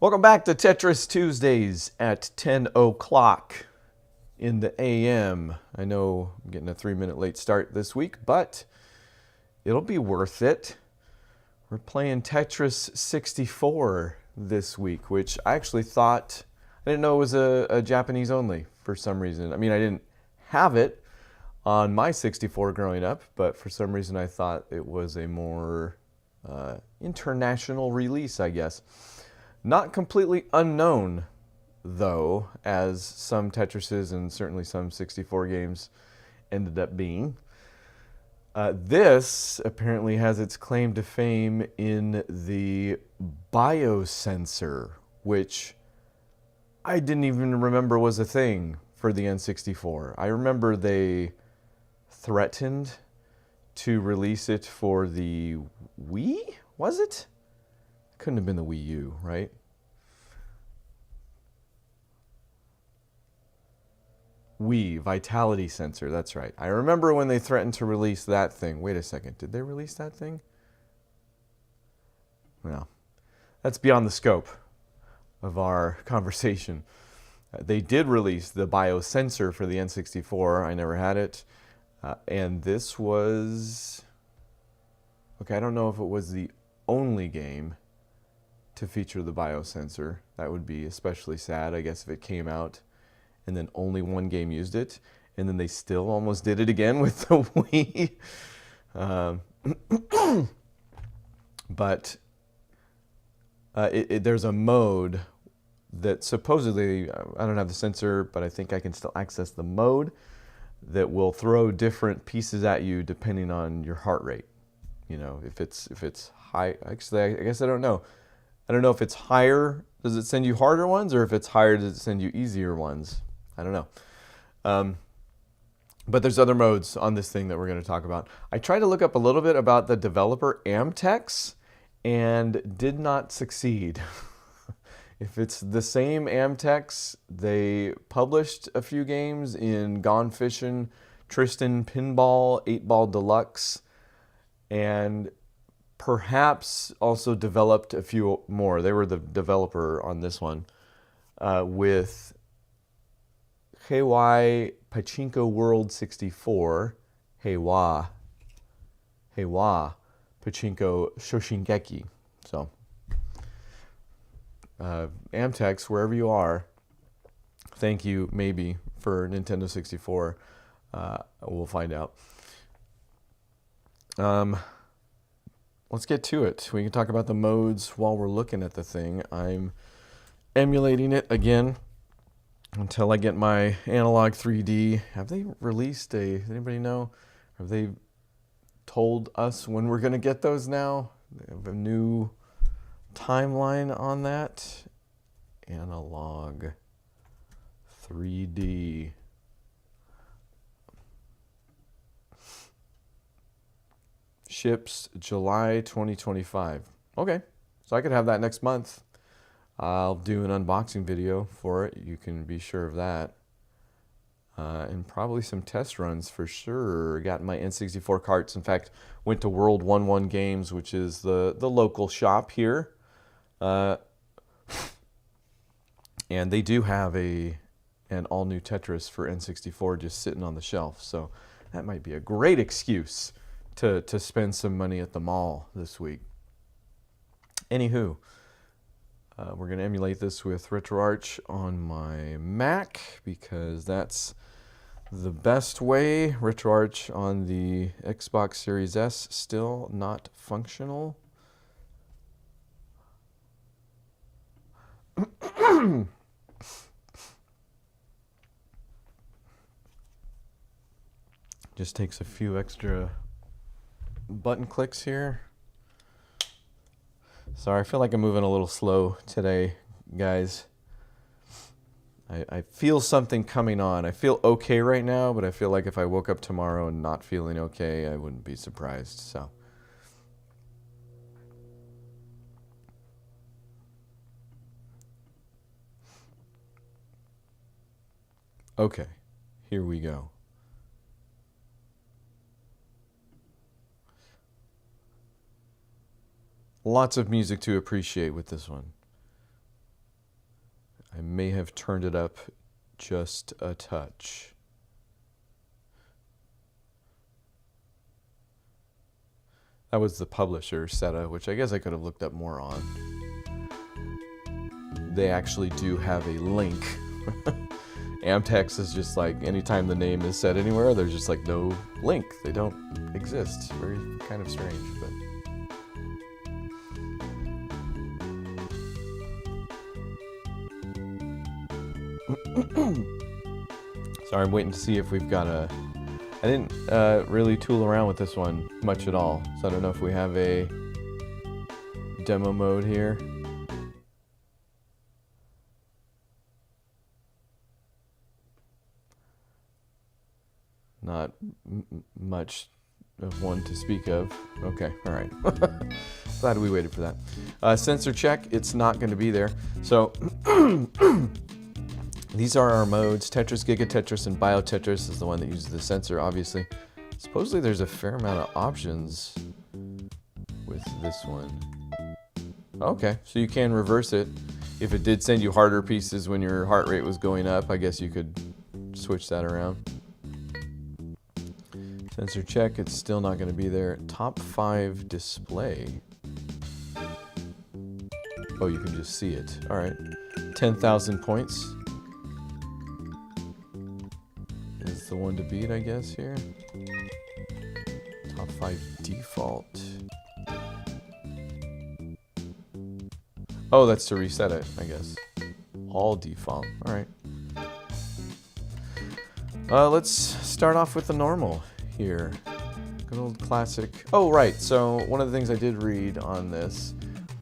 Welcome back to Tetris Tuesdays at 10 o'clock in the AM. I know I'm getting a 3-minute late start this week, but it'll be worth it. We're playing Tetris 64 this week, which I actually thought, I didn't know it was a Japanese only for some reason. I mean, I didn't have it on my 64 growing up, but for some reason I thought it was a more international release, I guess. Not completely unknown, though, as some Tetrises and certainly some 64 games ended up being. This apparently has its claim to fame in the biosensor, which I didn't even remember was a thing for the N64. I remember they threatened to release it for the Wii, was it? Couldn't have been the Wii U, right? Wii, Vitality Sensor, that's right. I remember when they threatened to release that thing. Wait a second, did they release that thing? Well, that's beyond the scope of our conversation. They did release the biosensor for the N64. I never had it. And this was... Okay, I don't know if it was the only game to feature the biosensor. That would be especially sad, I guess, if it came out and then only one game used it, and then they still almost did it again with the Wii. But there's a mode that supposedly, I don't have the sensor, but I think I can still access the mode that will throw different pieces at you depending on your heart rate. You know, if it's high, actually, I guess I don't know. I don't know if it's higher, does it send you harder ones, or if it's higher, does it send you easier ones? I don't know. But there's other modes on this thing that we're going to talk about. I tried to look up a little bit about the developer Amtex and did not succeed. If it's the same Amtex, they published a few games in Gone Fishin', Tristan Pinball, 8-Ball Deluxe, and perhaps also developed a few more. They were the developer on this one with Heiwa Pachinko World 64, Heiwa Pachinko Shoshingeki. So, Amtex, wherever you are, thank you maybe for Nintendo 64. We'll find out. Let's get to it. We can talk about the modes while we're looking at the thing. I'm emulating it again until I get my analog 3D. Have they released does anybody know? Have they told us when we're going to get those now? They have a new timeline on that. Analog 3D. Ships July 2025. Okay, so I could have that next month. I'll do an unboxing video for it. You can be sure of that. And probably some test runs for sure. Got my N64 carts. In fact, went to World 11 Games, which is the local shop here. And they do have an all-new Tetris for N64 just sitting on the shelf. So that might be a great excuse to spend some money at the mall this week. Anywho, we're going to emulate this with RetroArch on my Mac because that's the best way. RetroArch on the Xbox Series S still not functional. Just takes a few extra button clicks here. Sorry, I feel like I'm moving a little slow today, guys. I feel something coming on. I feel okay right now, but I feel like if I woke up tomorrow and not feeling okay, I wouldn't be surprised. So, okay, here we go. Lots of music to appreciate with this one. I may have turned it up just a touch. That was the publisher, SETA, which I guess I could have looked up more on. They actually do have a link. Amtex is just like, anytime the name is said anywhere, there's just like no link. They don't exist. Very kind of strange, but... Sorry, I'm waiting to see if we've got a... I didn't really tool around with this one much at all, so I don't know if we have a demo mode here. Not much of one to speak of. Okay, all right. Glad we waited for that. Sensor check, it's not going to be there. So these are our modes. Tetris, Giga Tetris, and Bio Tetris is the one that uses the sensor, obviously. Supposedly there's a fair amount of options with this one. Okay, so you can reverse it. If it did send you harder pieces when your heart rate was going up, I guess you could switch that around. Sensor check, it's still not going to be there. Top 5 display. Oh, you can just see it. All right. 10,000 points is the one to beat, I guess, here. Top 5 default. Oh, that's to reset it, I guess. All default. All right. Let's start off with the normal here. Good old classic. Oh, right. So one of the things I did read on this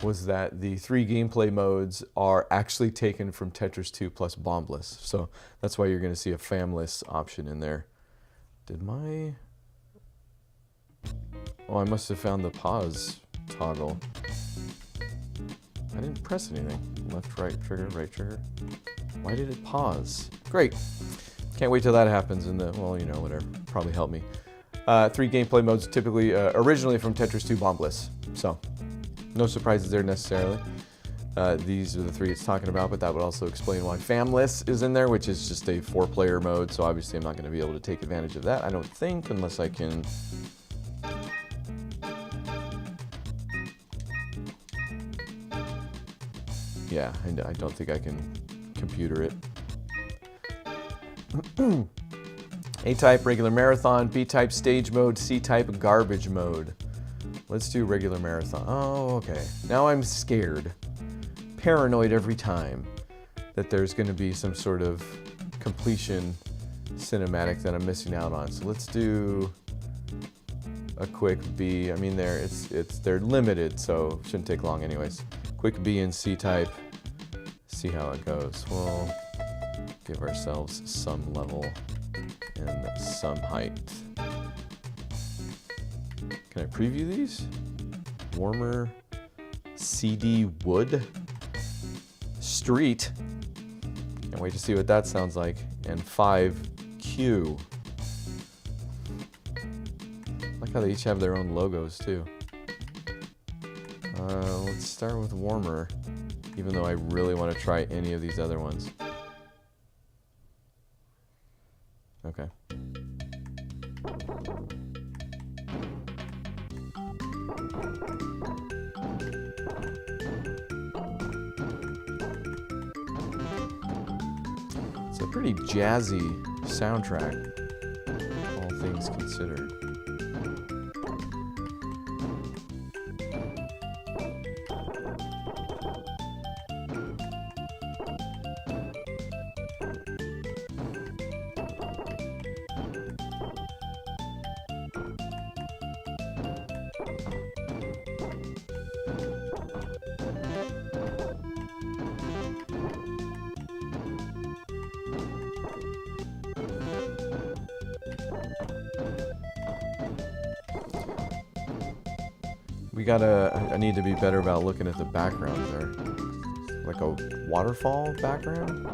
was that the 3 gameplay modes are actually taken from Tetris 2 plus Bombless. So that's why you're going to see a famless option in there. Did my... Oh, I must have found the pause toggle. I didn't press anything. Left, right trigger, right trigger. Why did it pause? Great. Can't wait till that happens in the, well, you know, whatever. Probably help me. 3 gameplay modes, typically originally from Tetris 2 Bombless. So, no surprises there necessarily. These are the 3 it's talking about, but that would also explain why Famless is in there, which is just a 4-player mode. So obviously I'm not going to be able to take advantage of that, I don't think, unless I can... Yeah, I don't think I can computer it. A-type, regular marathon. B-type, stage mode. C-type, garbage mode. Let's do regular marathon. Oh, okay. Now I'm scared. Paranoid every time that there's going to be some sort of completion cinematic that I'm missing out on. So let's do a quick B. I mean, they're limited, so it shouldn't take long anyways. Quick B and C-type. See how it goes. We'll give ourselves some level and some height. Can I preview these? Warmer, CD wood, street. Can't wait to see what that sounds like. And 5Q. I like how they each have their own logos too. Let's start with warmer, even though I really want to try any of these other ones. Okay. It's a pretty jazzy soundtrack, all things considered. I need to be better about looking at the background there. Like a waterfall background?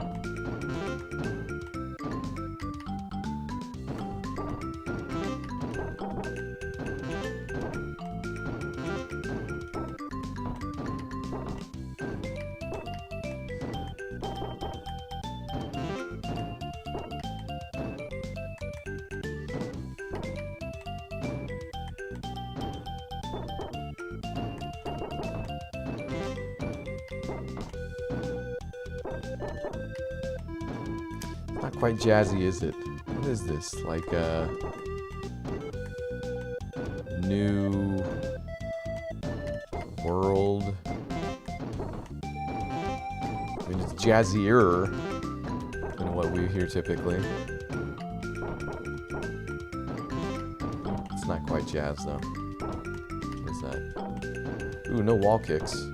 Not quite jazzy, is it? What is this? Like a new world? I mean, it's jazzier than what we hear typically. It's not quite jazz, though. What is that? Ooh, no wall kicks.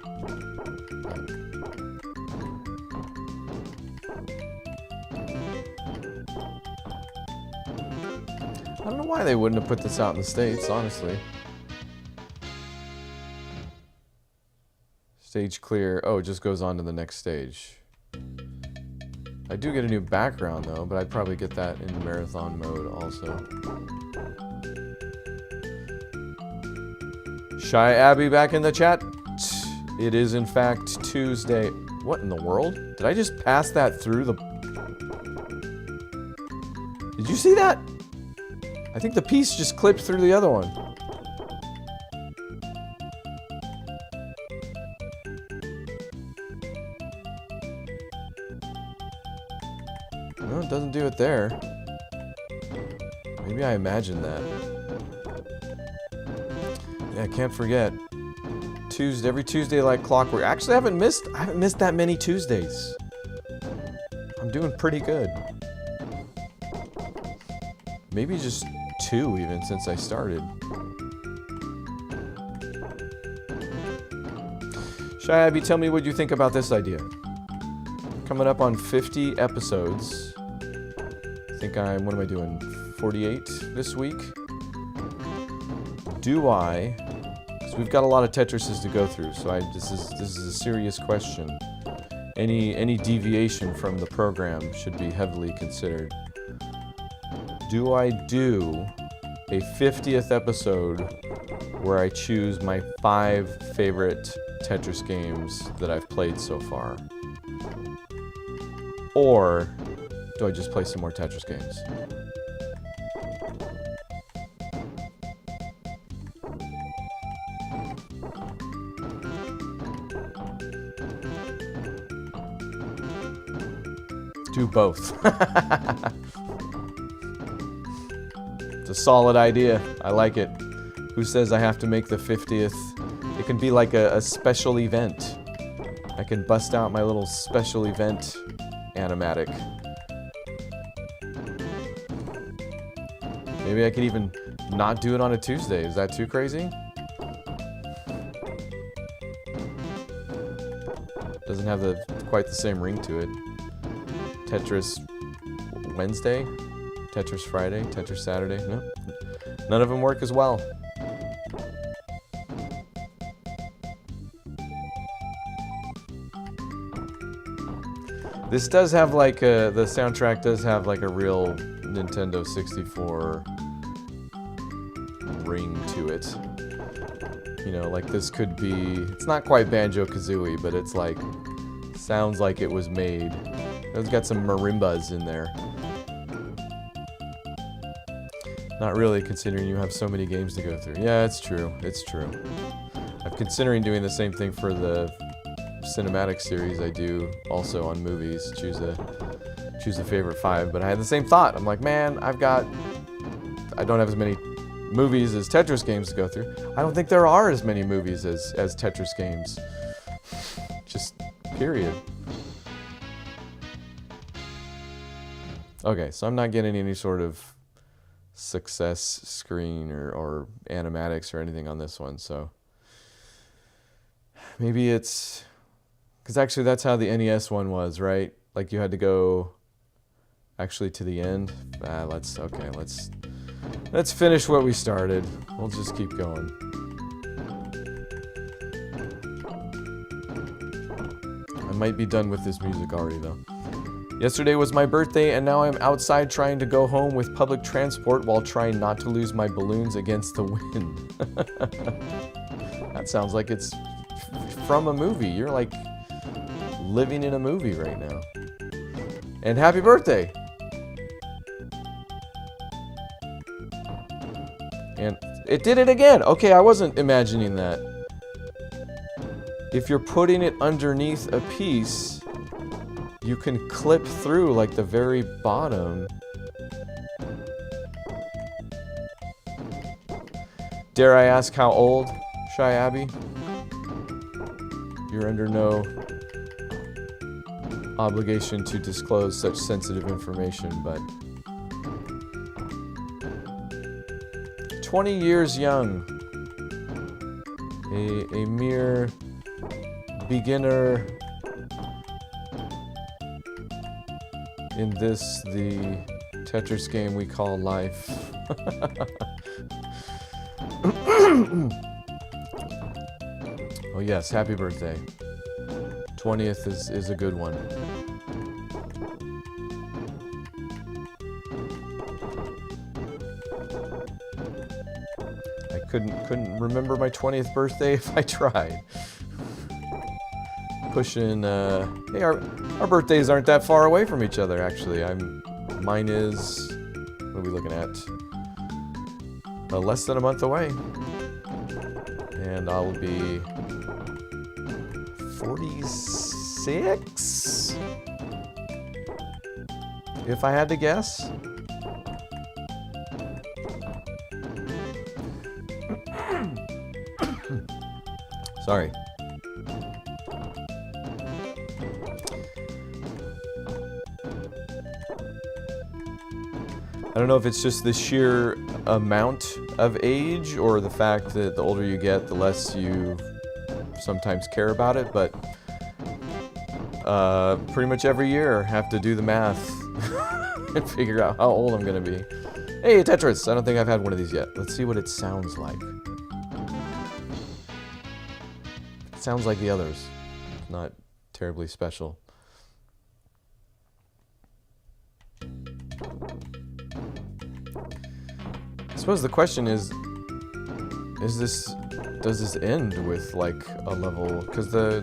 I don't know why they wouldn't have put this out in the States, honestly. Stage clear. Oh, it just goes on to the next stage. I do get a new background, though, but I'd probably get that in marathon mode also. Shy Abby back in the chat. It is, in fact, Tuesday. What in the world? Did I just pass that through the... Did you see that? I think the piece just clipped through the other one. No, it doesn't do it there. Maybe I imagined that. Yeah, I can't forget. Every Tuesday like clockwork. Actually, I haven't missed that many Tuesdays. I'm doing pretty good. Maybe just 2 even since I started. Shy Abby, tell me what you think about this idea. Coming up on 50 episodes. I think what am I doing? 48 this week? Do I... Because we've got a lot of Tetrises to go through, so this is a serious question. Any deviation from the program should be heavily considered. Do I do a 50th episode where I choose my 5 favorite Tetris games that I've played so far? Or do I just play some more Tetris games? Do both. It's a solid idea. I like it. Who says I have to make the 50th? It can be like a special event. I can bust out my little special event animatic. Maybe I could even not do it on a Tuesday. Is that too crazy? Doesn't have quite the same ring to it. Tetris Wednesday, Tetris Friday, Tetris Saturday. No, none of them work as well. This does have like the soundtrack does have like a real Nintendo 64 ring to it. You know, like this could be, it's not quite Banjo-Kazooie, but it's like, sounds like it was made. It's got some marimbas in there. Not really, considering you have so many games to go through. Yeah, it's true. It's true. I'm considering doing the same thing for the cinematic series I do also on movies. Choose a favorite 5, but I had the same thought. I'm like, man, I don't have as many movies as Tetris games to go through. I don't think there are as many movies as Tetris games. Just period. Okay, so I'm not getting any sort of success screen or animatics or anything on this one, so maybe it's because actually that's how the NES one was, right? Like you had to go actually to the end. Let's finish what we started. We'll just keep going. I might be done with this music already though. Yesterday was my birthday, and now I'm outside trying to go home with public transport while trying not to lose my balloons against the wind. That sounds like it's from a movie. You're like living in a movie right now. And happy birthday! And it did it again. Okay, I wasn't imagining that. If you're putting it underneath a piece, you can clip through like the very bottom. Dare I ask how old, Shy Abby? You're under no obligation to disclose such sensitive information, but 20 years young. A mere beginner in this, the Tetris game we call life. Oh yes, happy birthday. 20th is a good one. I couldn't remember my 20th birthday if I tried. Pushing, hey, our birthdays aren't that far away from each other, actually. Mine is, what are we looking at? Less than a month away. And I'll be 46? If I had to guess. Sorry. I don't know if it's just the sheer amount of age or the fact that the older you get, the less you sometimes care about it, but pretty much every year I have to do the math and figure out how old I'm going to be. Hey, Tetris! I don't think I've had one of these yet. Let's see what it sounds like. It sounds like the others. Not terribly special. I suppose the question is does this end with like a level? Because the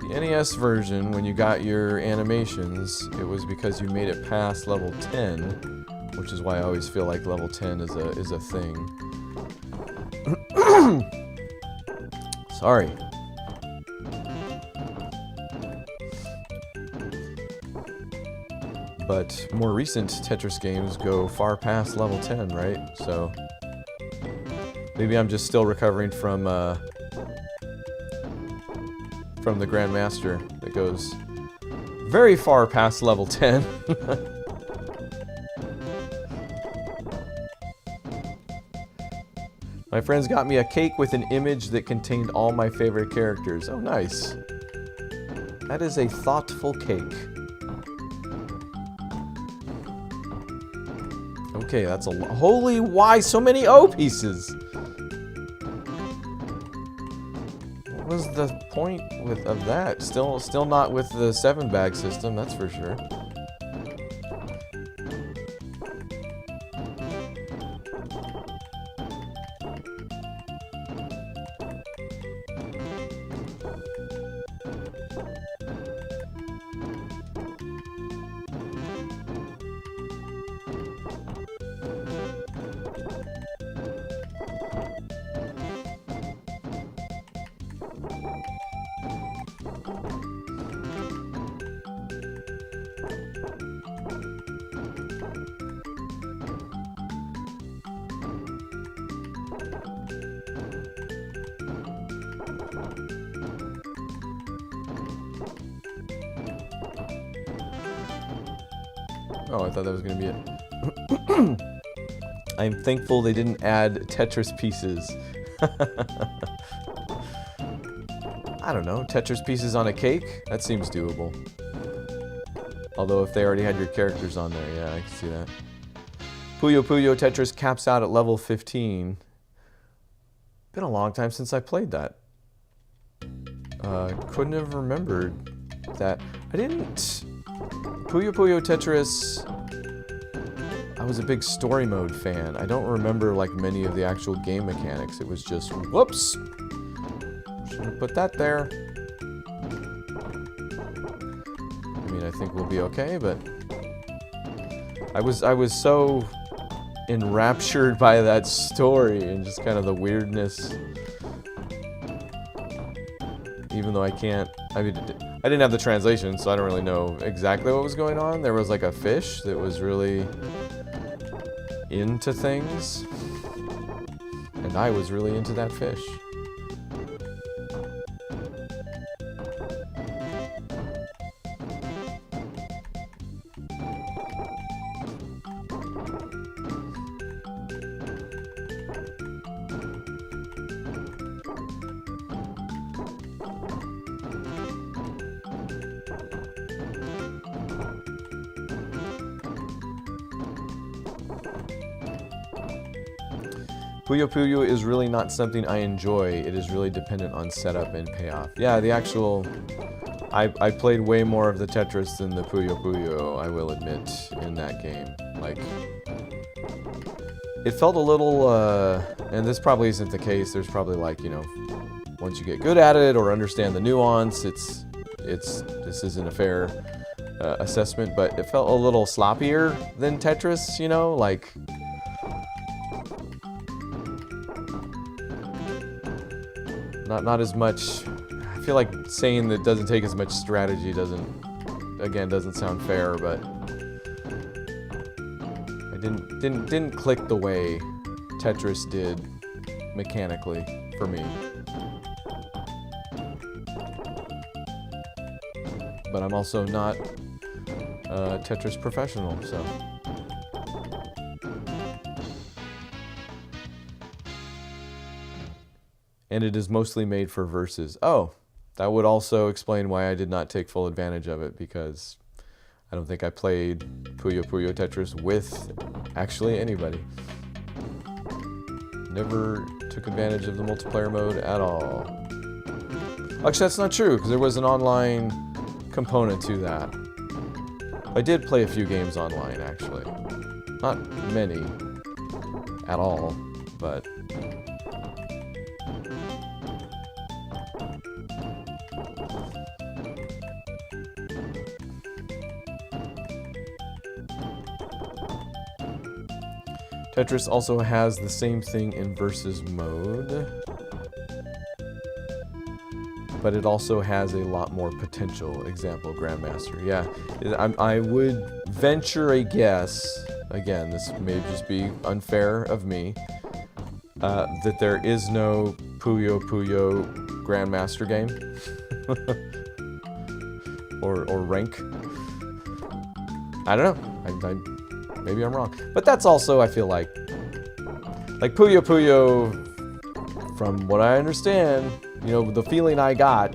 NES version, when you got your animations, it was because you made it past level 10, which is why I always feel like level 10 is a thing. Sorry. But more recent Tetris games go far past level 10, right? So maybe I'm just still recovering from the Grandmaster that goes very far past level 10. My friends got me a cake with an image that contained all my favorite characters. Oh, nice. That is a thoughtful cake. Okay, that's a lot. Holy, why so many O pieces? What was the point of that? Still not with the 7-bag system, that's for sure. Oh, I thought that was going to be it. I'm thankful they didn't add Tetris pieces. I don't know, Tetris pieces on a cake? That seems doable. Although if they already had your characters on there, yeah, I can see that. Puyo Puyo Tetris caps out at level 15. Been a long time since I played that. Couldn't have remembered that. I didn't... Puyo Puyo Tetris, I was a big story mode fan. I don't remember like many of the actual game mechanics. It was just, whoops! Should have put that there. I mean, I think we'll be okay, but I was so enraptured by that story and just kind of the weirdness. Even though I can't, I mean, I didn't have the translation, so I don't really know exactly what was going on. There was like a fish that was really into things, and I was really into that fish. Puyo Puyo is really not something I enjoy. It is really dependent on setup and payoff. Yeah, the actual... I played way more of the Tetris than the Puyo Puyo, I will admit, in that game. Like... It felt a little, and this probably isn't the case. There's probably like, you know, once you get good at it or understand the nuance, this isn't a fair assessment, but it felt a little sloppier than Tetris, you know, like... Not as much. I feel like saying that doesn't take as much strategy doesn't sound fair, but I didn't click the way Tetris did mechanically for me. But I'm also not a Tetris professional, so. And it is mostly made for verses. Oh, that would also explain why I did not take full advantage of it, because I don't think I played Puyo Puyo Tetris with actually anybody. Never took advantage of the multiplayer mode at all. Actually, that's not true, because there was an online component to that. I did play a few games online, actually. Not many at all, but... Tetris also has the same thing in versus mode, but it also has a lot more potential. Example, Grandmaster. Yeah, I would venture a guess, again, this may just be unfair of me, that there is no Puyo Puyo Grandmaster game. or rank. I don't know. Maybe I'm wrong. But that's also, I feel like Puyo Puyo, from what I understand, you know, the feeling I got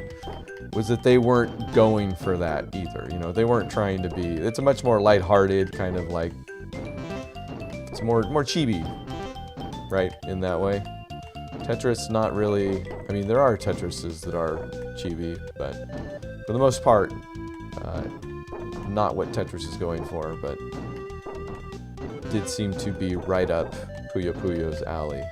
was that they weren't going for that either. You know, they weren't trying to be, it's a much more lighthearted kind of like, it's more chibi, right, in that way. Tetris, not really, I mean, there are Tetrises that are chibi, but for the most part, not what Tetris is going for, but did seem to be right up Puyo Puyo's alley.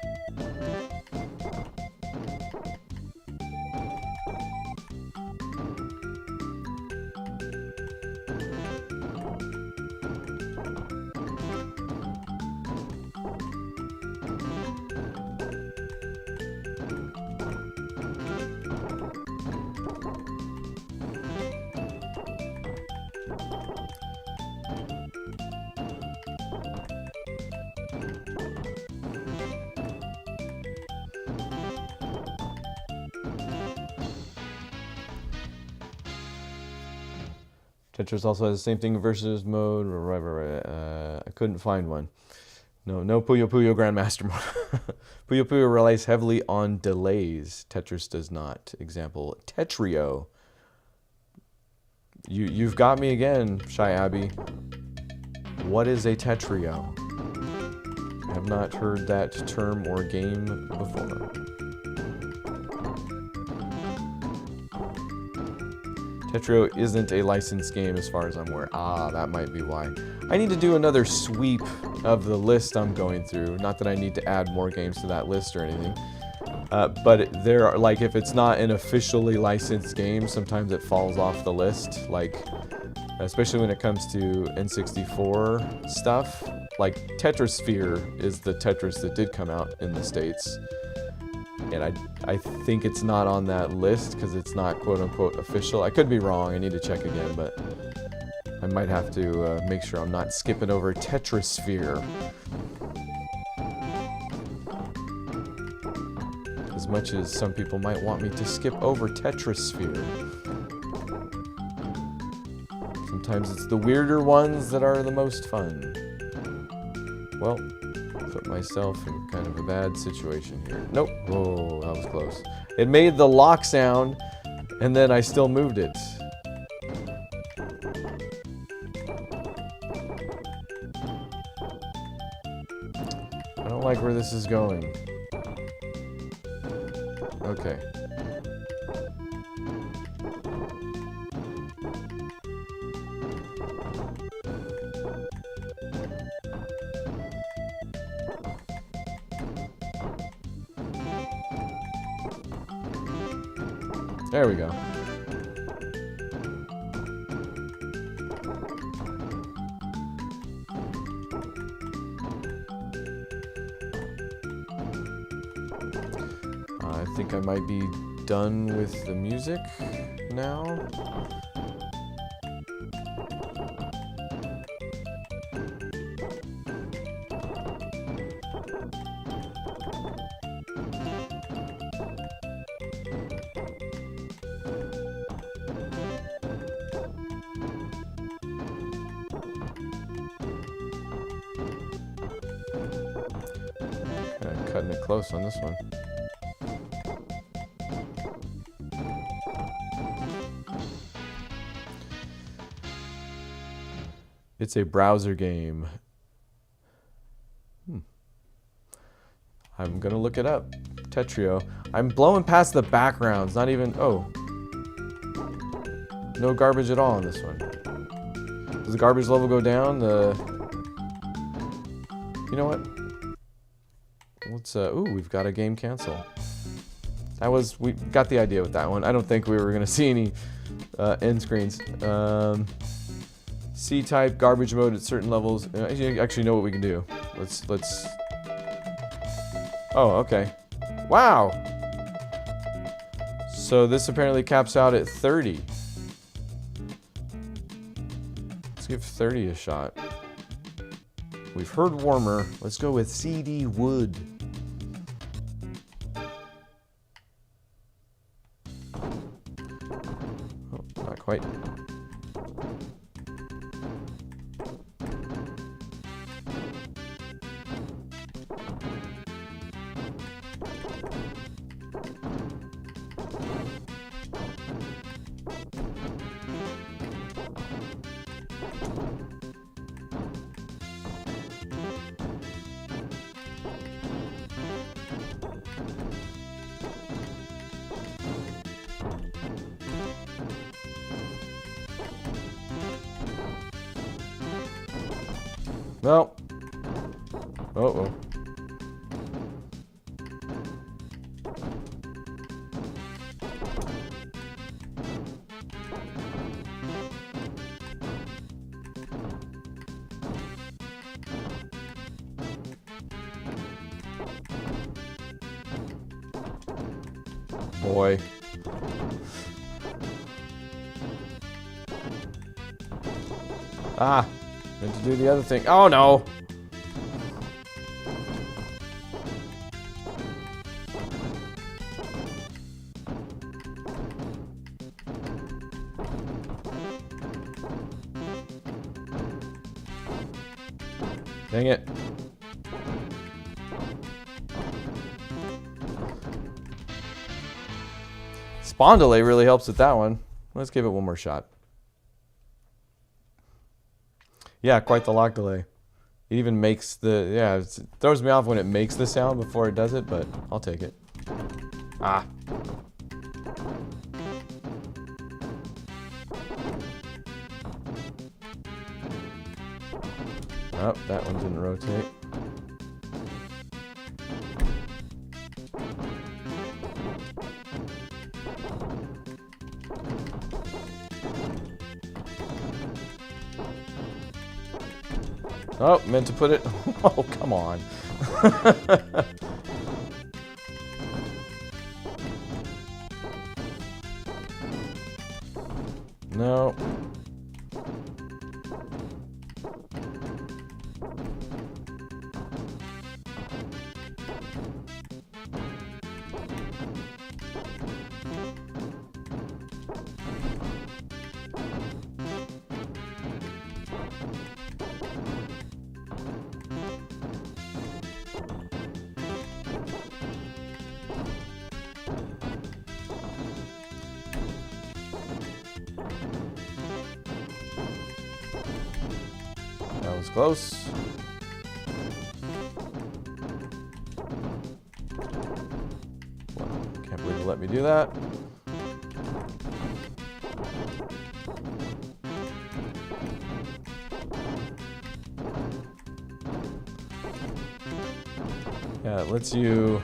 Tetris also has the same thing versus mode. I couldn't find one. No Puyo Puyo Grandmaster mode. Puyo Puyo relies heavily on delays. Tetris does not. Example, Tetrio. You've got me again, Shy Abby. What is a Tetrio? I have not heard that term or game before. Tetrio isn't a licensed game as far as I'm aware. Ah, that might be why. I need to do another sweep of the list I'm going through. Not that I need to add more games to that list or anything. But there are, like, if it's not an officially licensed game, sometimes it falls off the list. Like, especially when it comes to N64 stuff. Like, Tetrisphere is the Tetris that did come out in the States. And I think it's not on that list because it's not quote-unquote official. I could be wrong. I need to check again, but I might have to make sure I'm not skipping over Tetris. As much as some people might want me to skip over Tetris. Sometimes it's the weirder ones that are the most fun. Well, put myself in kind of a bad situation here. Nope. Oh, that was close. It made the lock sound, and then I still moved it. I don't like where this is going. Okay. There we go. I think I might be done with the music now. Cutting it close on this one. It's a browser game. I'm gonna look it up. Tetrio. I'm blowing past the backgrounds, not even, oh. No garbage at all on this one. Does the garbage level go down? You know what? Let's, ooh, we've got a game cancel. We got the idea with that one. I don't think we were gonna see any end screens. C-type garbage mode at certain levels. You actually know what we can do. Let's. Oh, okay. Wow. So this apparently caps out at 30. Let's give 30 a shot. We've heard warmer. Let's go with CD wood. Oh, not quite. No. Uh-oh. Boy. Ah. Meant to do the other thing. Oh no! Dang it. Spawn delay really helps with that one. Let's give it one more shot. Yeah, quite the lock delay. It even makes the, yeah, it throws me off when it makes the sound before it does it, but I'll take it. Ah. Oh, that one didn't rotate. Oh, meant to put it. Oh, come on. No. That was close. Can't believe it let me do that. Yeah, it lets you...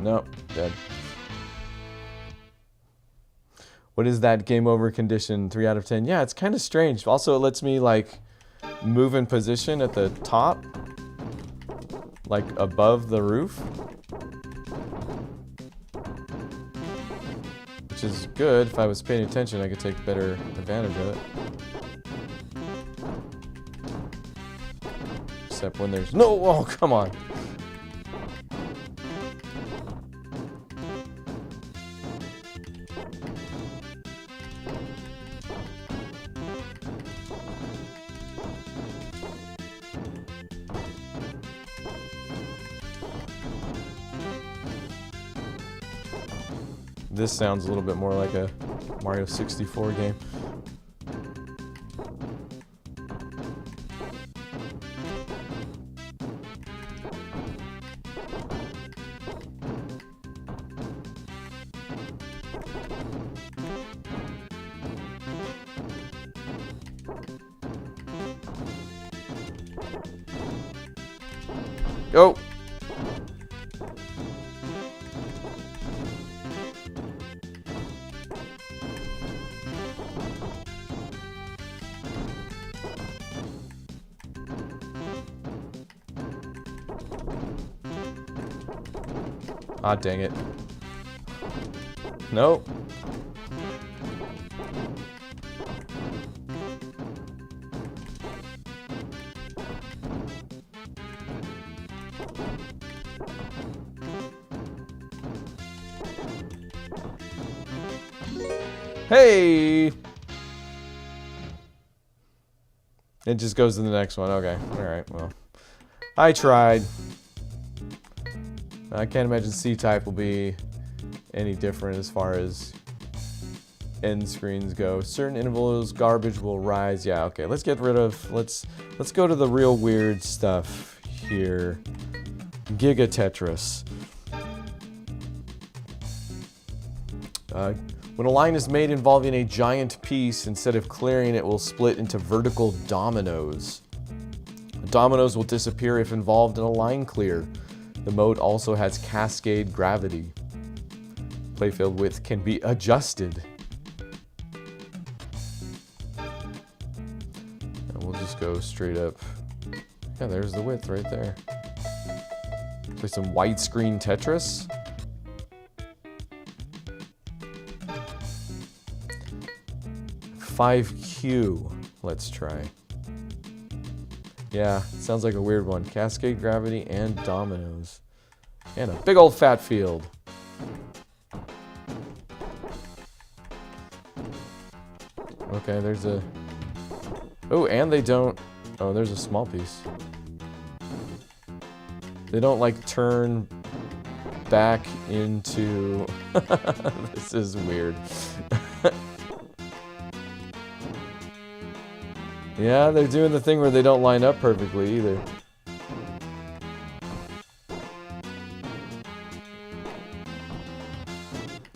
Nope, dead. What is that game over condition? 3 out of 10. Yeah, it's kind of strange. Also, it lets me like move in position at the top, like above the roof, which is good. If I was paying attention, I could take better advantage of it. Except when there's no... Oh, come on. This sounds a little bit more like a Mario 64 game. Go! Ah, dang it. Nope. Hey! It just goes to the next one. Okay. Alright, well. I tried. I can't imagine C-Type will be any different as far as end screens go. Certain intervals, garbage will rise. Yeah, okay. Let's get rid of... Let's go to the real weird stuff here. Giga Tetris. When a line is made involving a giant piece, instead of clearing it will split into vertical dominoes. Dominoes will disappear if involved in a line clear. The mode also has cascade gravity. Playfield width can be adjusted. And we'll just go straight up. Yeah, there's the width right there. Play some widescreen Tetris. $5Q. Let's try. Yeah, sounds like a weird one. Cascade gravity and dominoes. And a big old fat field. Okay, there's a... Oh, and they don't... Oh, there's a small piece. They don't, like, turn back into... This is weird. Yeah, they're doing the thing where they don't line up perfectly either.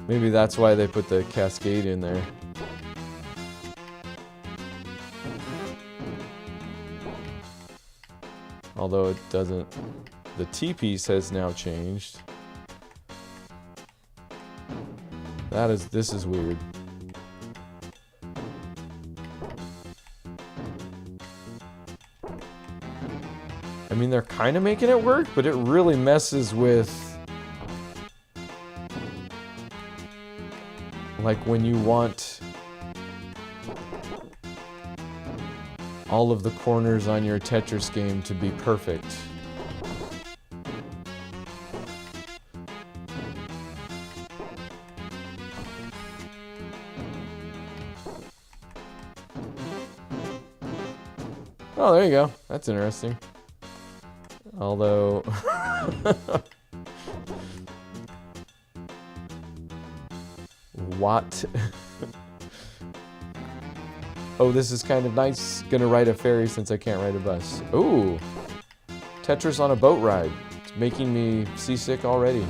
Maybe that's why they put the cascade in there. Although it doesn't... The T-piece has now changed. This is weird. I mean, they're kind of making it work, but it really messes with Like when you want all of the corners on your Tetris game to be perfect. Oh, there you go. That's interesting. Although... What? Oh, this is kind of nice. Gonna ride a ferry since I can't ride a bus. Ooh! Tetris on a boat ride. It's making me seasick already.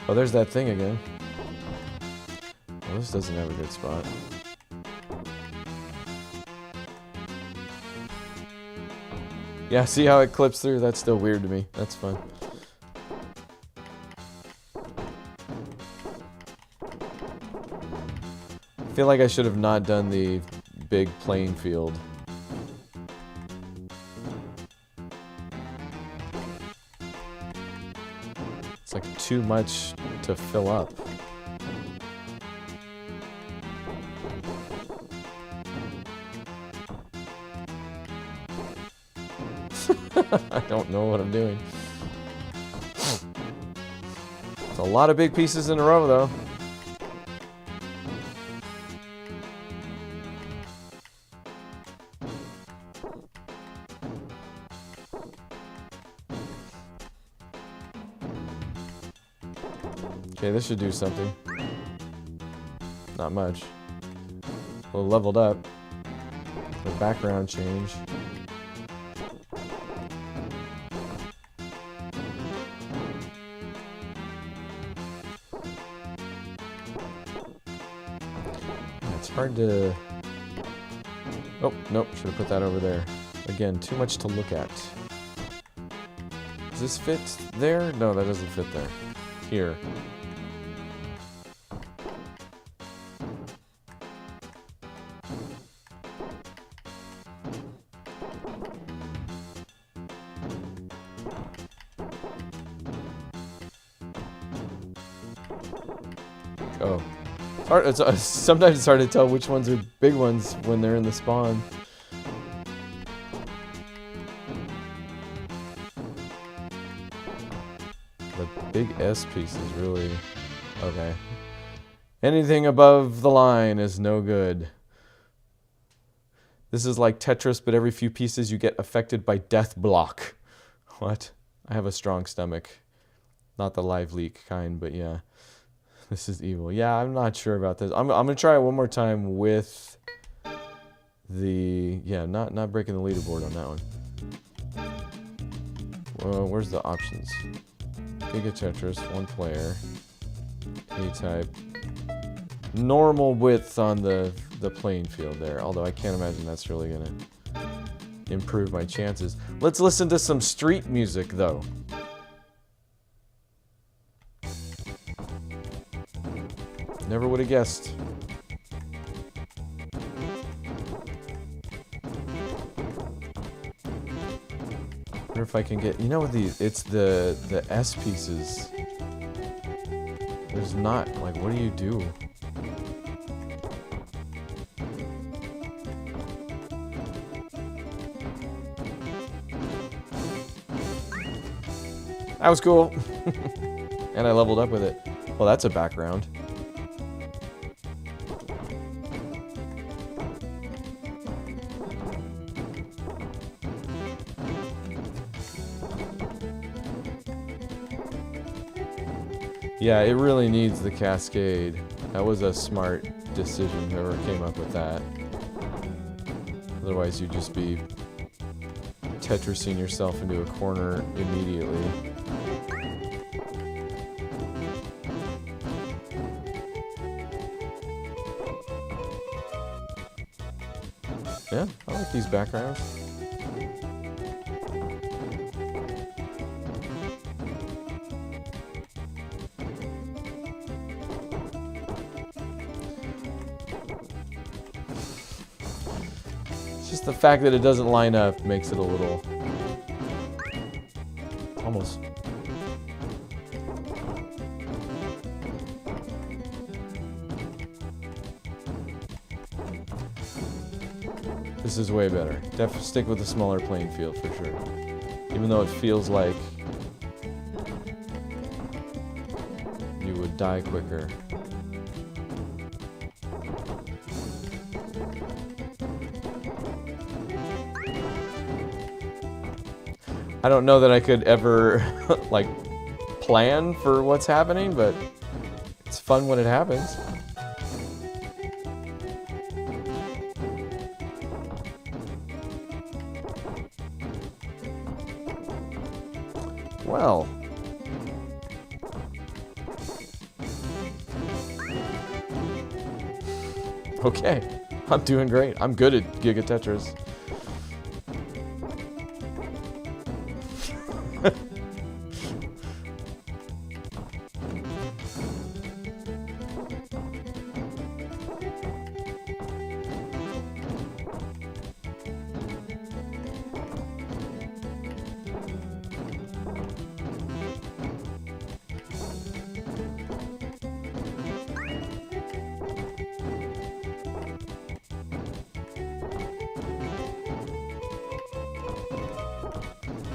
Oh, there's that thing again. Well, this doesn't have a good spot. Yeah, see how it clips through? That's still weird to me. That's fun. I feel like I should have not done the big playing field. It's like too much to fill up. I don't know what I'm doing. It's a lot of big pieces in a row, though. Okay, this should do something. Not much. Well, leveled up. The background change. It's hard to... Oh, nope, should have put that over there. Again, too much to look at. Does this fit there? No, that doesn't fit there. Here. Oh. Sometimes it's hard to tell which ones are big ones when they're in the spawn. The big S piece is really... Okay. Anything above the line is no good. This is like Tetris, but every few pieces you get affected by death block. What? I have a strong stomach. Not the live leak kind, but yeah. This is evil. Yeah, I'm not sure about this. I'm gonna try it one more time with the... Yeah, not breaking the leaderboard on that one. Well, where's the options? Giga Tetris, 1 player. A-type. Normal width on the playing field there. Although I can't imagine that's really gonna improve my chances. Let's listen to some street music, though. Never would have guessed. Wonder if I can get... You know what these... It's the S pieces. There's not... Like, what do you do? That was cool. And I leveled up with it. Well, that's a background. Yeah, it really needs the cascade. That was a smart decision, whoever came up with that. Otherwise, you'd just be Tetrising yourself into a corner immediately. Yeah, I like these backgrounds. Just the fact that it doesn't line up makes it a little... almost This is way better. Definitely stick with the smaller playing field for sure. Even though it feels like you would die quicker. I don't know that I could ever, like, plan for what's happening, but it's fun when it happens. Well. Okay. I'm doing great. I'm good at Giga Tetris.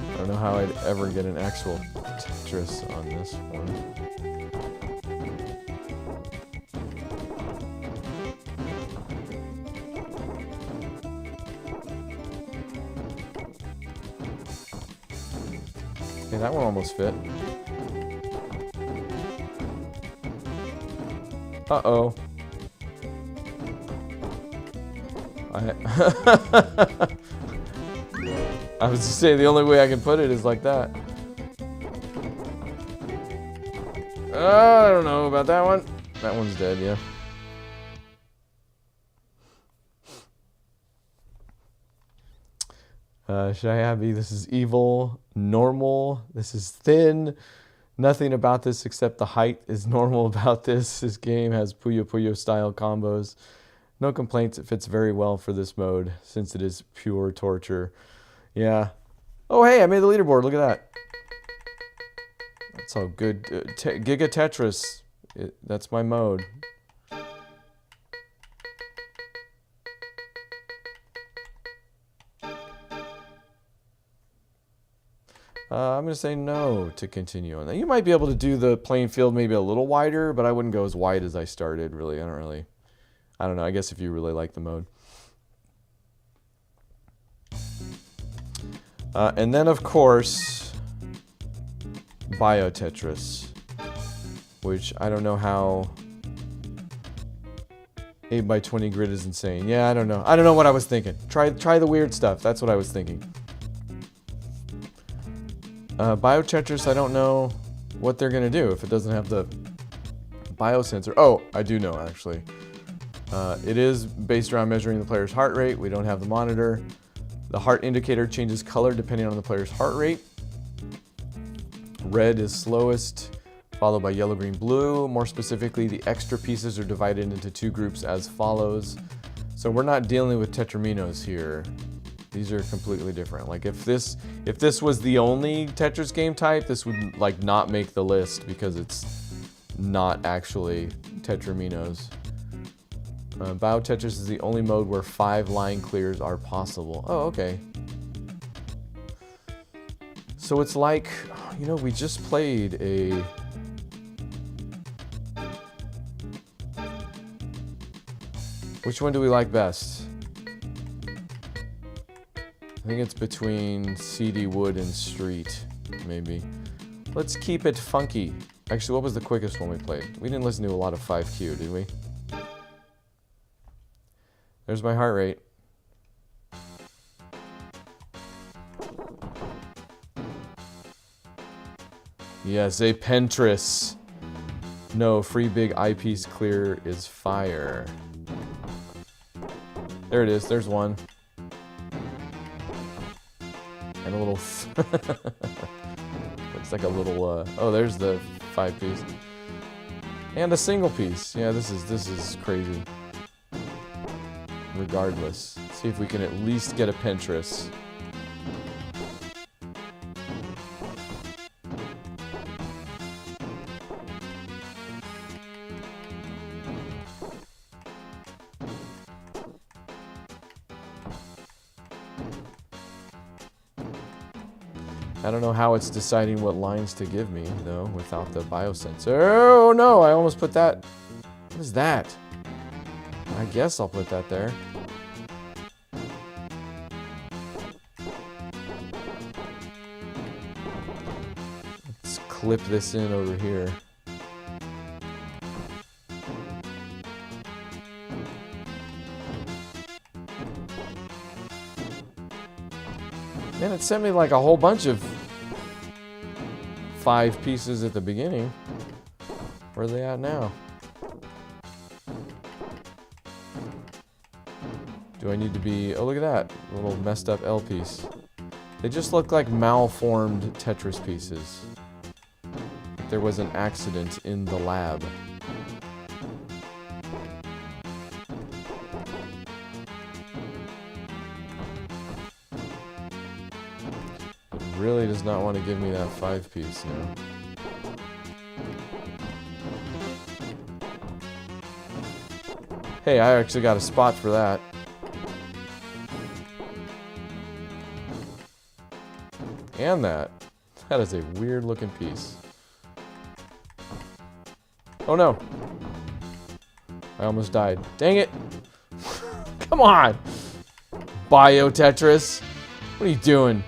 I don't know how I'd ever get an actual Tetris on this one. Okay, that one almost fit. Uh-oh. I was to say the only way I can put it is like that. I don't know about that one. That one's dead, yeah. Shayabi, this is evil. Normal. This is thin. Nothing about this except the height is normal about this. This game has Puyo Puyo style combos. No complaints. It fits very well for this mode since it is pure torture. Yeah. Oh, hey, I made the leaderboard. Look at that. That's all good. Giga Tetris. That's my mode. I'm going to say no to continue on that. You might be able to do the playing field maybe a little wider, but I wouldn't go as wide as I started, really. I don't know. I guess if you really like the mode. And then, of course, Bio Tetris, which I don't know how 8x20 grid is insane. Yeah, I don't know. I don't know what I was thinking. Try the weird stuff. That's what I was thinking. Bio Tetris, I don't know what they're going to do if it doesn't have the biosensor. Oh, I do know, actually. It is based around measuring the player's heart rate. We don't have the monitor. The heart indicator changes color depending on the player's heart rate. Red is slowest, followed by yellow, green, blue. More specifically, the extra pieces are divided into two groups as follows. So we're not dealing with tetraminos here. These are completely different. Like if this was the only Tetris game type, this would like not make the list because it's not actually tetraminos. Bio Tetris is the only mode where 5 line clears are possible. Oh, okay. So it's like, you know, we just played a... Which one do we like best? I think it's between CD Wood and Street, maybe. Let's keep it funky. Actually, what was the quickest one we played? We didn't listen to a lot of 5Q, did we? There's my heart rate. Yes, a Pentris. No, free big eyepiece clear is fire. There it is, there's one. And a little... looks like a little, oh, there's the 5-piece. And a single piece. Yeah, this is crazy. Regardless. See if we can at least get a Pentris. I don't know how it's deciding what lines to give me, though, without the biosensor. Oh, no, I almost put that. What is that? I guess I'll put that there. Let's clip this in over here. Man, it sent me like a whole bunch of 5 pieces at the beginning. Where are they at now? Do I need to be... Oh, look at that. A little messed up L piece. They just look like malformed Tetris pieces. Like there was an accident in the lab. It really does not want to give me that 5-piece now. Hey, I actually got a spot for that. And that. That is a weird looking piece. Oh no. I almost died. Dang it. Come on. Bio Tetris. What are you doing?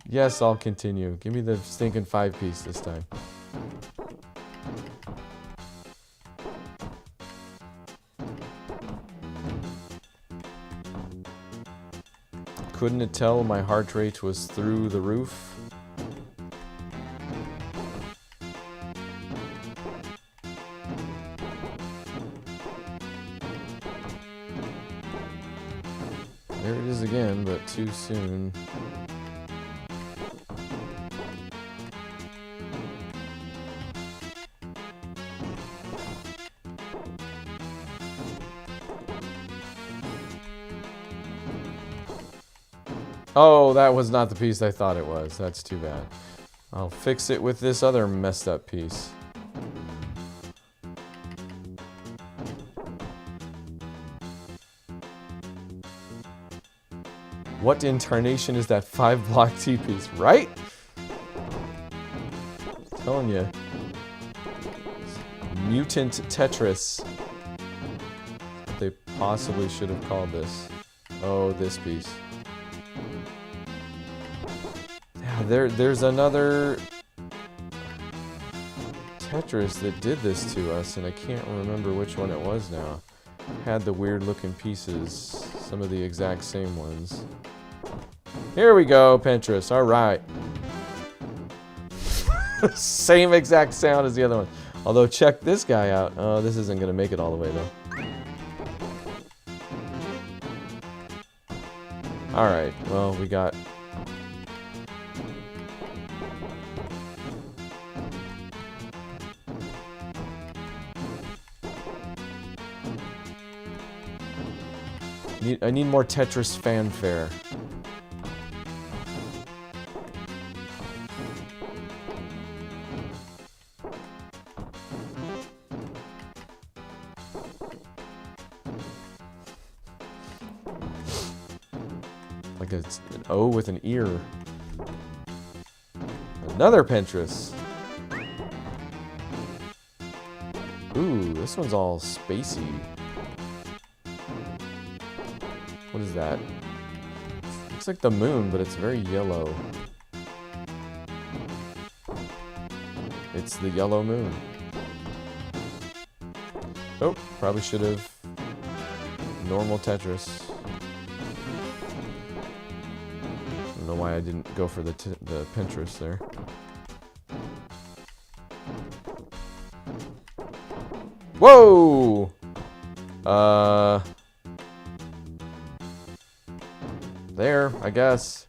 Yes, I'll continue. Give me the stinking 5-piece this time. Couldn't it tell my heart rate was through the roof? There it is again, but too soon. Oh, that was not the piece I thought it was. That's too bad. I'll fix it with this other messed up piece. What incarnation is that 5-block T-piece, right? I'm telling you. Mutant Tetris. What they possibly should have called this. Oh, this piece. There's another Tetris that did this to us, and I can't remember which one it was now. Had the weird looking pieces, some of the exact same ones. Here we go, Tetris. All right. Same exact sound as the other one. Although, check this guy out. Oh, this isn't going to make it all the way, though. All right. Well, we got... I need more Tetris fanfare. Like an O with an ear. Another Tetris. Ooh, this one's all spacey. What is that? Looks like the moon, but it's very yellow. It's the yellow moon. Oh, probably should have. Normal Tetris. I don't know why I didn't go for the Tetris there. Whoa! There, I guess.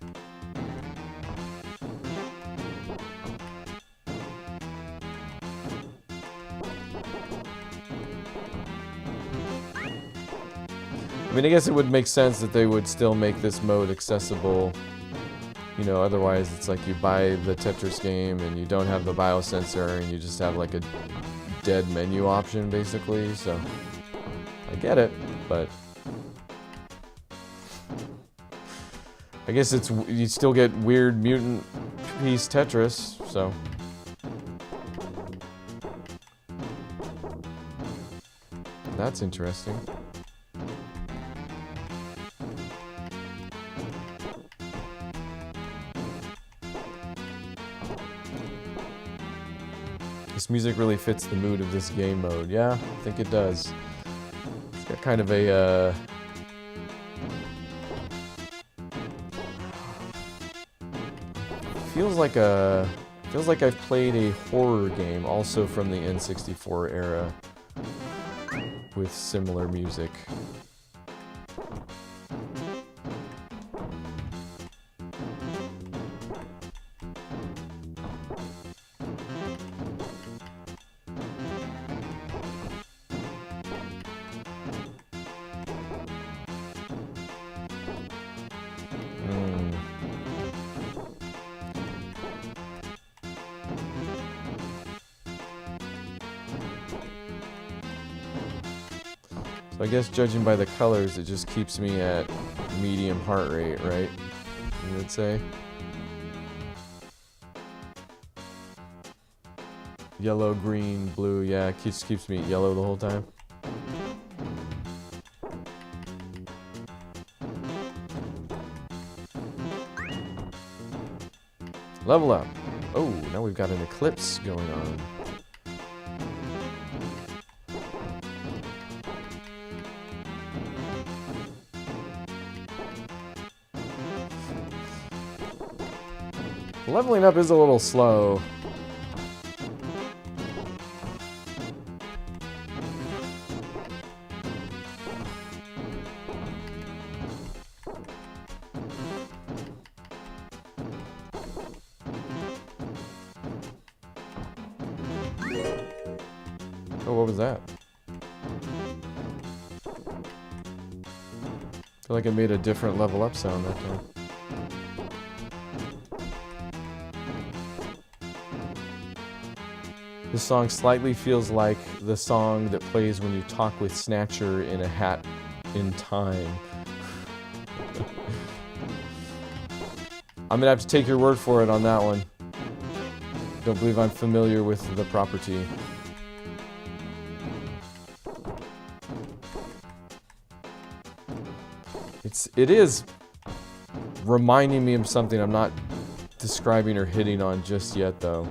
I mean, I guess it would make sense that they would still make this mode accessible. You know, otherwise it's like you buy the Tetris game and you don't have the biosensor and you just have like a dead menu option, basically. So, I get it, but... I guess it's you still get weird mutant piece Tetris, so. That's interesting. This music really fits the mood of this game mode. Yeah, I think it does. It's got kind of a feels like I've played a horror game also from the N64 era with similar music. I guess judging by the colors, it just keeps me at medium heart rate, right? You would say. Yellow, green, blue, yeah, it keeps me at yellow the whole time. Level up. Oh, now we've got an eclipse going on. Leveling up is a little slow. Oh, what was that? I feel like it made a different level up sound that time. This song slightly feels like the song that plays when you talk with Snatcher in A Hat in Time. I'm gonna have to take your word for it on that one. Don't believe I'm familiar with the property. It is reminding me of something I'm not describing or hitting on just yet, though.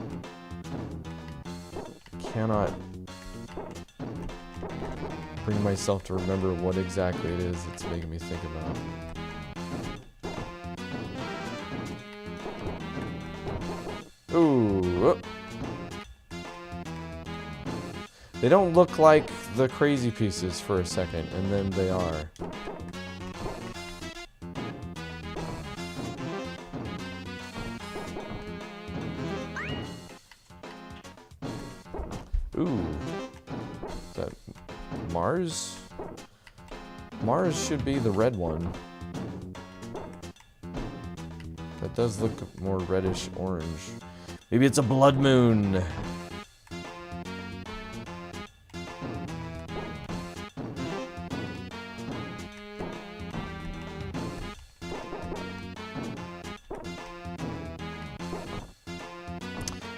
Cannot bring myself to remember what exactly it is it's making me think about. Ooh. They don't look like the crazy pieces for a second, and then they are. Ooh. Is that Mars? Mars should be the red one. That does look more reddish orange. Maybe it's a blood moon.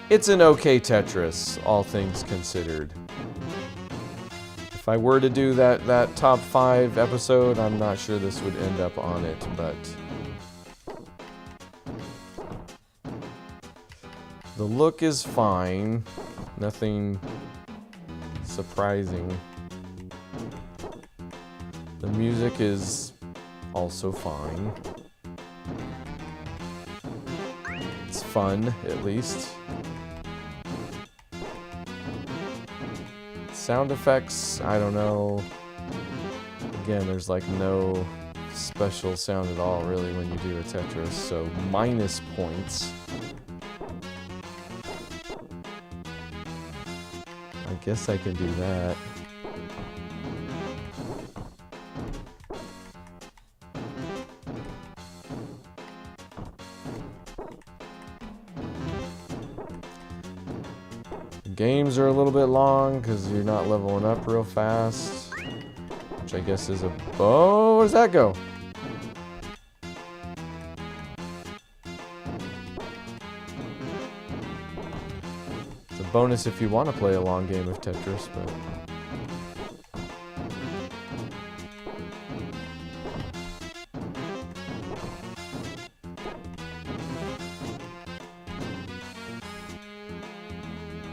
It's an okay Tetris, all things considered. If I were to do that top 5 episode, I'm not sure this would end up on it, but the look is fine. Nothing surprising. The music is also fine. It's fun, at least. Sound effects, I don't know. Again, there's like no special sound at all really when you do a Tetris, so minus points. I guess I can do that. Games are a little bit long because you're not leveling up real fast, which I guess is a... Oh, where does that go? bonus if you want to play a long game of Tetris, but...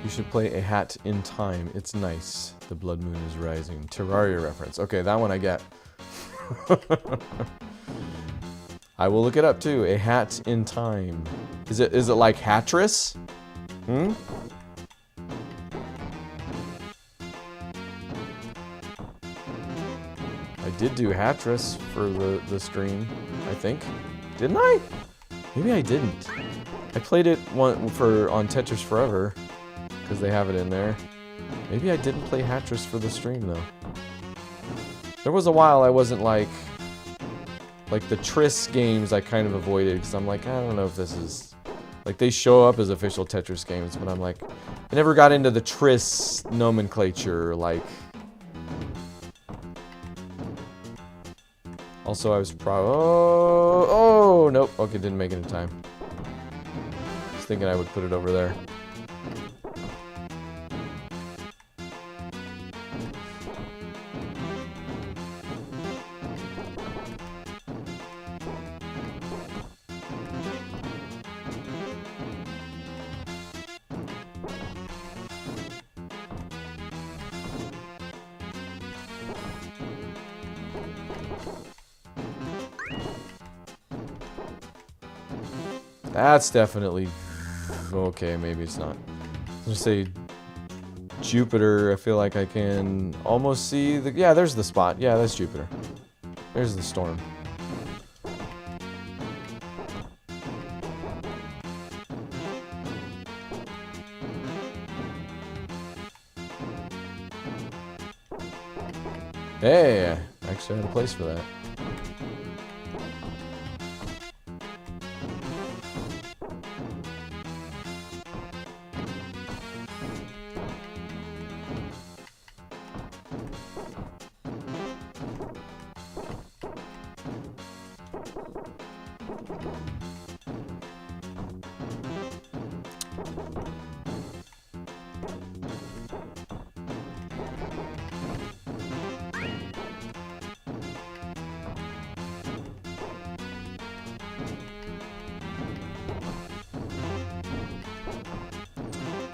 You should play A Hat in Time. It's nice. The blood moon is rising. Terraria reference. Okay, that one I get. I will look it up too. A Hat in Time. Is it like Hatris? Hmm? I did do Hatris for the stream, I think. Didn't I? Maybe I didn't. I played it on Tetris Forever, because they have it in there. Maybe I didn't play Hatris for the stream, though. There was a while I wasn't like the Tris games I kind of avoided, because I'm like, I don't know if this is... Like, they show up as official Tetris games, but I'm like, I never got into the Tris nomenclature, like... Also, I was oh, nope. Okay, didn't make it in time. I was thinking I would put it over there. That's definitely... Okay, maybe it's not. I was gonna say Jupiter. I feel like I can almost see the... Yeah, there's the spot. Yeah, that's Jupiter. There's the storm. Hey, I actually had a place for that.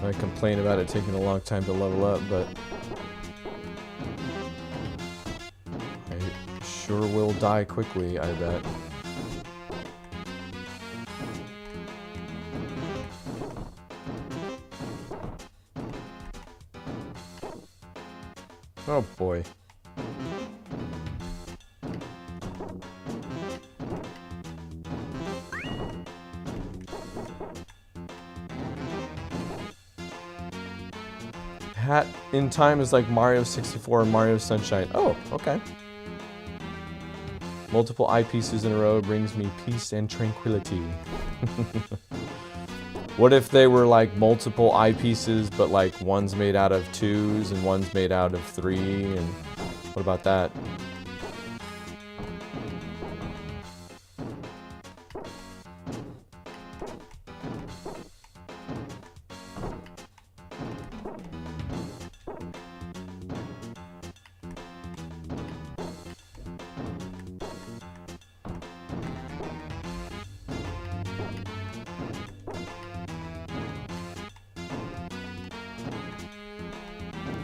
I complain about it taking a long time to level up, but I sure will die quickly, I bet. Oh boy. Hat in Time is like Mario 64 and Mario Sunshine. Oh, okay. Multiple eyepieces in a row brings me peace and tranquility. What if they were like multiple eyepieces, but like one's made out of 2s and one's made out of 3, and what about that?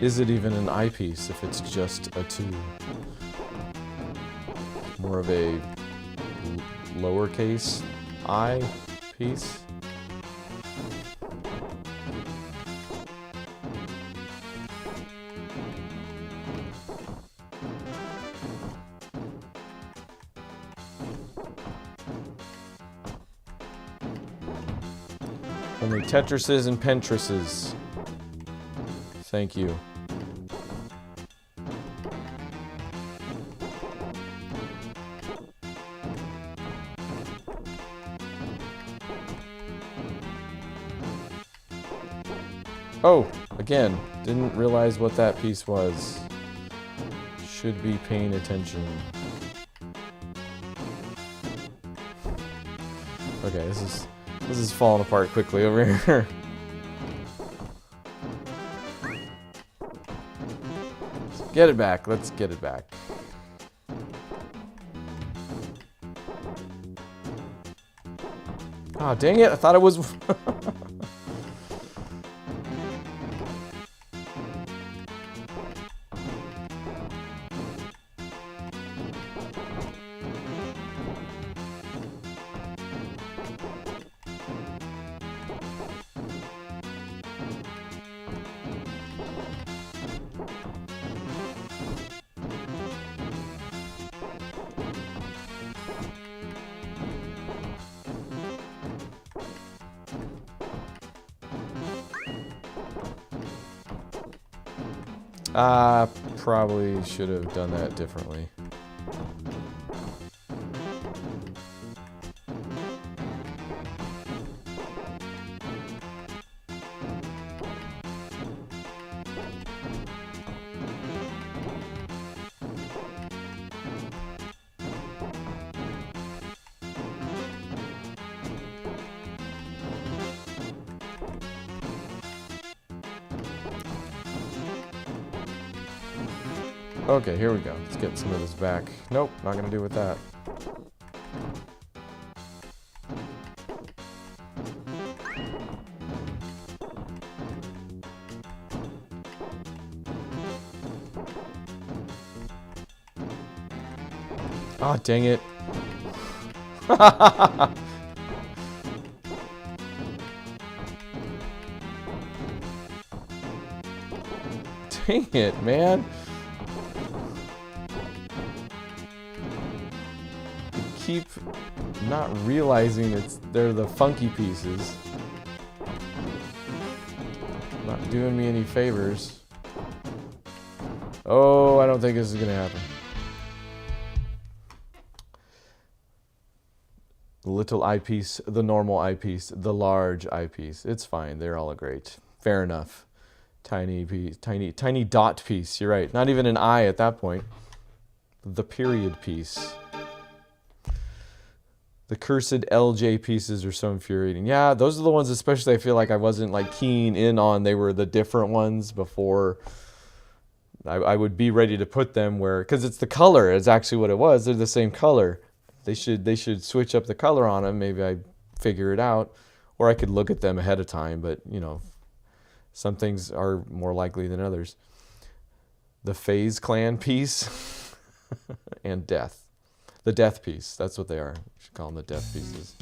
Is it even an eyepiece if it's just a 2? More of a lowercase I piece? Only Tetrises and Pentrises. Thank you. Oh, again, didn't realize what that piece was. Should be paying attention. Okay, this is falling apart quickly over here. Get it back. Let's get it back. Oh, dang it. I thought it was... Probably should have done that differently. Okay, here we go. Let's get some of this back. Nope, not gonna do with that. Oh, dang it. Dang it, man. Keep not realizing they're the funky pieces. Not doing me any favors. Oh, I don't think this is gonna happen. The little eyepiece, the normal eyepiece, the large eyepiece. It's fine. They're all great. Fair enough. Tiny piece, tiny dot piece. You're right. Not even an eye at that point. The period piece. The cursed LJ pieces are so infuriating. Yeah, those are the ones especially I feel like I wasn't like keen in on. They were the different ones before I would be ready to put them where, because it's the color. It's actually what it was. They're the same color. They should switch up the color on them. Maybe I figure it out, or I could look at them ahead of time. But you know, some things are more likely than others. The FaZe Clan piece and death. The death piece. That's what they are. We should call them the death pieces.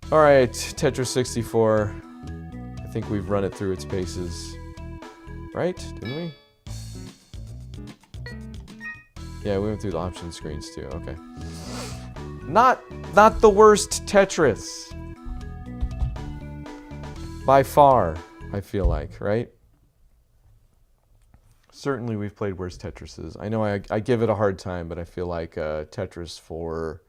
All right, Tetris 64. I think we've run it through its paces. Right? Didn't we? Yeah, we went through the option screens too. Okay. Not the worst Tetris. By far, I feel like, right? Certainly we've played worse Tetrises. I know I give it a hard time, but I feel like Tetris for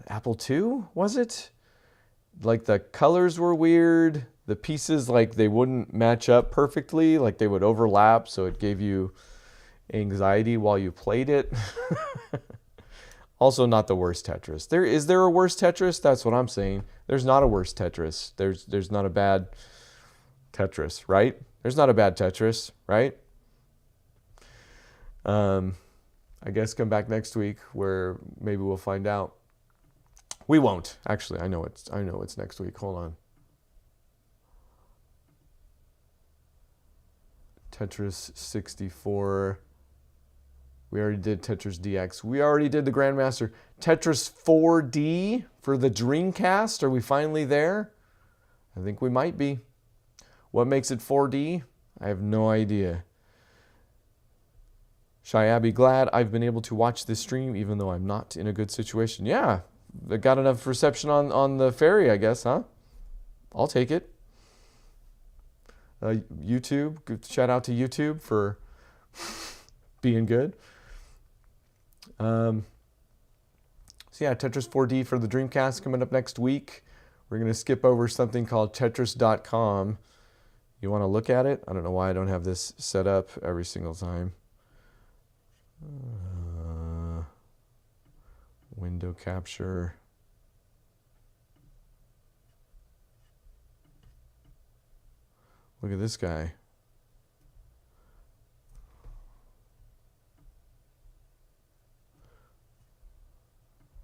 Apple II, was it? Like the colors were weird. The pieces, like they wouldn't match up perfectly. Like they would overlap, so it gave you anxiety while you played it. Also not the worst Tetris. Is there a worse Tetris? That's what I'm saying. There's not a worse Tetris. There's not a bad Tetris, right? There's not a bad Tetris, right? I guess come back next week where maybe we'll find out. We won't. Actually, I know it's next week. Hold on. Tetris 64. We already did Tetris DX. We already did the Grandmaster. Tetris 4D for the Dreamcast. Are we finally there? I think we might be. What makes it 4D? I have no idea. Shy Abby, glad I've been able to watch this stream even though I'm not in a good situation. Yeah, I got enough reception on the ferry, I guess, huh? I'll take it. YouTube, shout out to YouTube for being good. So yeah, Tetris 4D for the Dreamcast coming up next week. We're going to skip over something called Tetris.com. You want to look at it? I don't know why I don't have this set up every single time. Window capture. Look at this guy.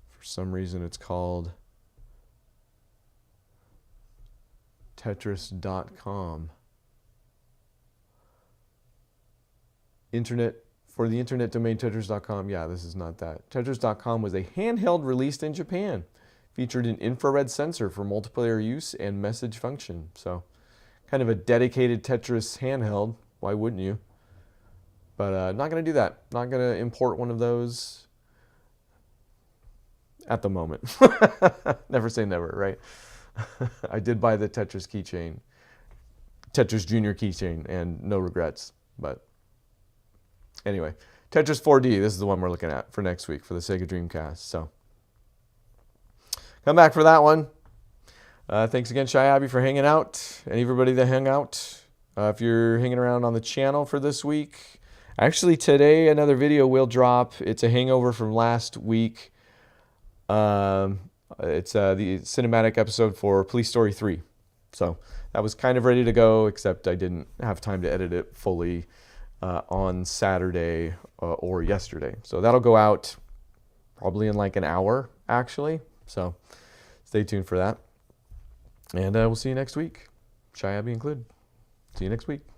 For some reason it's called Tetris.com. For the internet domain Tetris.com. Yeah, this is not that. Tetris.com was a handheld released in Japan. Featured an infrared sensor for multiplayer use and message function. So, kind of a dedicated Tetris handheld. Why wouldn't you? But not going to do that. Not going to import one of those at the moment. Never say never, right? I did buy the Tetris keychain. Tetris Junior keychain, and no regrets. But anyway, Tetris 4D, this is the one we're looking at for next week for the Sega Dreamcast. So, come back for that one. Thanks again, Shy Abby, for hanging out, and everybody that hung out. If you're hanging around on the channel for this week, actually today another video will drop. It's a hangover from last week. It's the cinematic episode for Police Story 3. So that was kind of ready to go, except I didn't have time to edit it fully on Saturday or yesterday. So that'll go out probably in like an hour, actually. So stay tuned for that. And we'll see you next week. Shy Abby included. See you next week.